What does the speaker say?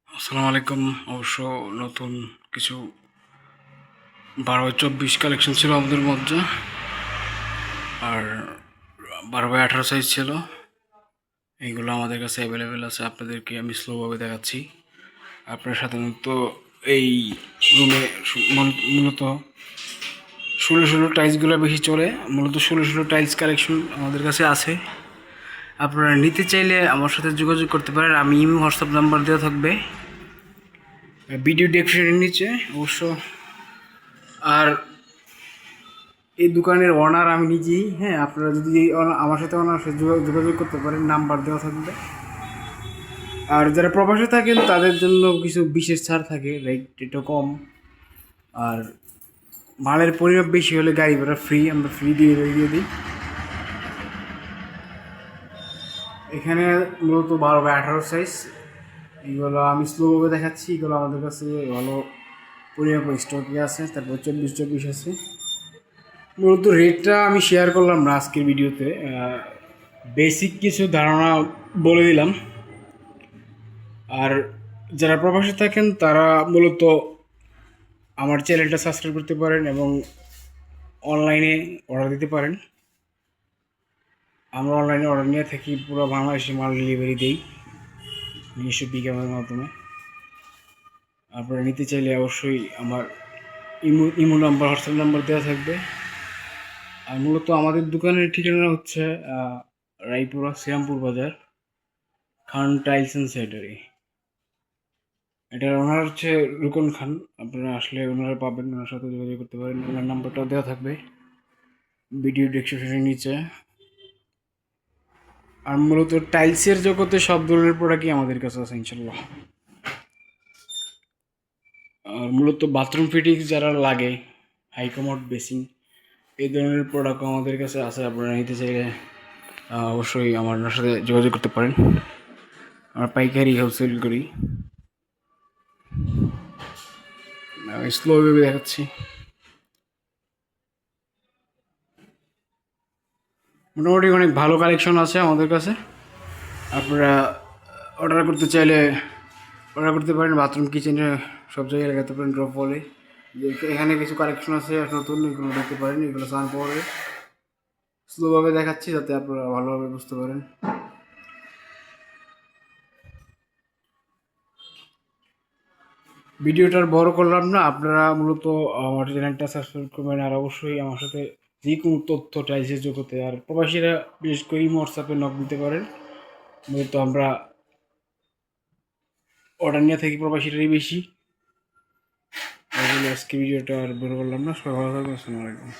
আসসালামু আলাইকুম। অবশ্য নতুন কিছু 12x24 কালেকশন ছিল আমাদের মধ্যে, আর 12x18 সাইজ ছিল। এইগুলো আমাদের কাছে অ্যাভেলেবেল আছে। আপনাদেরকে আমি স্লোভাবে দেখাচ্ছি। আপনার সাধারণত এই রুমে মূলত 16 টাইলসগুলো বেশি চলে। মূলত 16 টাইলস কালেকশন আমাদের কাছে আছে। আপনারা নিতে চাইলে আমার সাথে যোগাযোগ করতে পারেন। আমি ইমো হোয়াটসঅ্যাপ নাম্বার দেওয়া থাকবে ভিডিও ডেসক্রিপশনের নিচে অবশ্য। আর এই দোকানের ওনার আমি নিজেই। হ্যাঁ, আপনারা যদি আমার সাথে ওনার সাথে যোগাযোগ করতে পারেন, নাম্বার দেওয়া থাকবে। আর যারা প্রবাসে থাকেন তাদের জন্য কিছু বিশেষ ছাড় থাকে, রেটটা কম। আর মালের পরিমাপ বেশি হলে গাড়ি ভাড়া ফ্রি, আমরা ফ্রি দিয়ে দিই। এখানে মূলত 12x18 সাইজ। এইগুলো আমি স্লোভাবে দেখাচ্ছি। এগুলো আমাদের কাছে ভালো পরিমাপ স্টকে আছে। তারপর 24 আছে। মূলত রেটটা আমি শেয়ার করলাম না আজকের ভিডিওতে, বেসিক কিছু ধারণা বলে দিলাম। আর যারা প্রবাসে থাকেন তারা মূলত আমার চ্যানেলটা সাবস্ক্রাইব করতে পারেন এবং অনলাইনে অর্ডার দিতে পারেন। আমরা অনলাইনে অর্ডার নিয়ে থাকি, পুরো বাংলাদেশে মাল ডেলিভারি দিই নিজস্ব বিজ্ঞাপনের মাধ্যমে। আপনারা নিতে চাইলে অবশ্যই আমার ইমো নাম্বার, হোয়াটসঅ্যাপ নাম্বার দেওয়া থাকবে। আর মূলত আমাদের দোকানের ঠিকানা হচ্ছে রায়পুরা শ্রীরামপুর বাজার, খান টাইলস অ্যান্ড স্যানিটারি। এটার ওনার হচ্ছে রুকন খান। আপনারা আসলে ওনারা পাবেন, ওনার সাথে যোগাযোগ করতে পারেন। ওনার নাম্বারটাও দেওয়া থাকবে ভিডিও ডেসক্রিপশনের নিচে। আর মূলত টাইলসের জগতে সব ধরনের প্রোডাক্টই আমাদের কাছে আছে ইনশাল্লাহ। আর মূলত বাথরুম ফিটিংস যারা লাগে, হাইকমোড, বেসিং, এই ধরনের প্রোডাক্টও আমাদের কাছে আছে। আপনারা নিতে চাইলে অবশ্যই আমার সাথে যোগাযোগ করতে পারেন। আমরা পাইকারি হোলসেল করি। স্লোভাবে দেখাচ্ছি। মোটামুটি অনেক ভালো কালেকশন আছে আমাদের কাছে। আপনারা অর্ডার করতে চাইলে অর্ডার করতে পারেন। বাথরুম, কিচেনে সব জায়গায় লাগাতে পারেন ড্রপ বলে। যে এখানে কিছু কালেকশন আছে নতুন, এগুলো দেখতে পারেন। এগুলো সান পাওয়ারে স্লোভাবে দেখাচ্ছি যাতে আপনারা ভালোভাবে বুঝতে পারেন। ভিডিওটার বড় করলাম না, আপনারা মূলত আমার চ্যানেলটা সাবস্ক্রাইব করবেন। আর অবশ্যই আমার সাথে যে কোনো তথ্য টাইলসের জগতে, আর প্রবাসীরা বিশেষ করে হোয়াটসঅ্যাপে নক দিতে পারেন। মূলত আমরা অর্ডার নিয়ে থাকি প্রবাসীরাই বেশি। আজকে ভিডিওটা আর বড় করলাম না। সবাই ভালো থাকবেন। আসসালামু আলাইকুম।